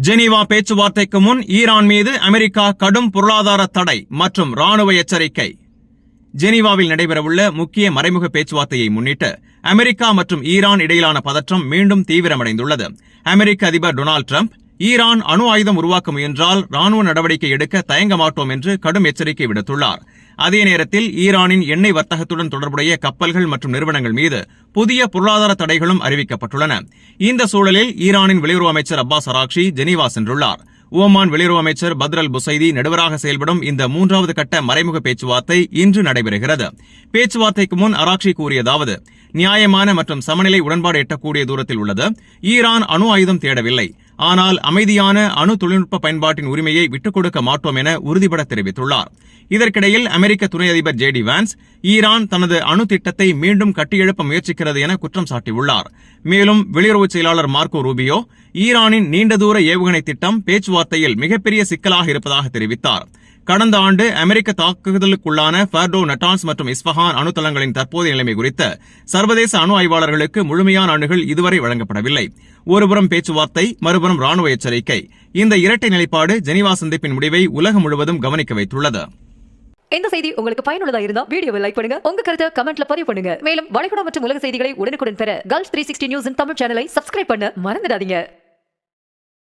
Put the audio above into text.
Geneva பேச்சுவார்த்தைக்கு முன் Iran மீது அமெரிக்கா கடும் பொருளாதார தடை மற்றும் ராணுவ எச்சரிக்கை. ஜெனீவாவில் நடைபெறவுள்ள முக்கிய மறைமுக பேச்சுவார்த்தையை முன்னிட்டு அமெரிக்கா மற்றும் ஈரான் இடையிலான பதற்றம் மீண்டும் தீவிரமடைந்துள்ளது. அமெரிக்க அதிபர் டொனால்டு டிரம்ப் ஈரான் அணு ஆயுதம் உருவாக்க முயன்றால் ராணுவ நடவடிக்கை எடுக்க தயங்க மாட்டோம் என்று கடும் எச்சரிக்கை விடுத்துள்ளார். அதே நேரத்தில் ஈரானின் எண்ணெய் வர்த்தகத்துடன் தொடர்புடைய கப்பல்கள் மற்றும் நிறுவனங்கள் மீது புதிய பொருளாதார தடைகளும் அறிவிக்கப்பட்டுள்ளன. இந்த சூழலில் ஈரானின் வெளியுறவு அமைச்சர் அப்பாஸ் அராக்ஷி ஜெனீவா சென்றுள்ளார். ஓமான் வெளியுறவு அமைச்சர் பத்ர் அல் புசைதி நடுவராக செயல்படும் இந்த 3வது கட்ட மறைமுக பேச்சுவார்த்தை இன்று நடைபெறுகிறது. பேச்சுவார்த்தைக்கு முன் அராக்ஷி கூறியதாவது: நியாயமான மற்றும் சமநிலை உடன்பாடு எட்டக்கூடிய தூரத்தில் உள்ளது. ஈரான் அணு ஆயுதம் தேடவில்லை, ஆனால் அமைதியான அணு தொழில்நுட்ப பயன்பாட்டின் உரிமையை விட்டுக் கொடுக்க மாட்டோம் என உறுதிபட தெரிவித்துள்ளார். இதற்கிடையில் அமெரிக்க துணை அதிபர் ஜே டி வான்ஸ் ஈரான் தனது அணு திட்டத்தை மீண்டும் கட்டியெழுப்ப முயற்சிக்கிறது என குற்றம் சாட்டியுள்ளார். மேலும் வெளியுறவு செயலாளர் மார்க்கோ ரூபியோ ஈரானின் நீண்ட தூர ஏவுகணை திட்டம் பேச்சுவார்த்தையில் மிகப்பெரிய சிக்கலாக இருப்பதாக தெரிவித்தார். கடந்த ஆண்டு அமெரிக்க தாக்குதலுக்குள்ளான ஃபர்டோ, நட்டான்ஸ் மற்றும் இஸ்பஹான் அணு தளங்களின் தற்போதைய நிலைமை குறித்து சர்வதேச அணு ஆய்வாளர்களுக்கு முழுமையான அணுகள் இதுவரை வழங்கப்படவில்லை. ஒருபுறம் பேச்சுவார்த்தை, மறுபுறம் ராணுவ எச்சரிக்கை. இந்த இரட்டை நிலைப்பாடு ஜெனீவா சந்திப்பின் முடிவை உலகம் முழுவதும் கவனிக்க வைத்துள்ளது. இந்த செய்தி உங்களுக்கு பயனுள்ளதா இருந்தா வீடியோவை லைக் பண்ணுங்க, உங்க கருத்தை கமெண்ட்ல பதிவு பண்ணுங்க. மேலும் வளைகுடா மற்றும் உலக செய்திகளை உடனுக்குடன் பெற Gulf 360 நியூஸ் தமிழ் சேனலை சப்ஸ்கிரைப் பண்ண மறந்துடாதீங்க.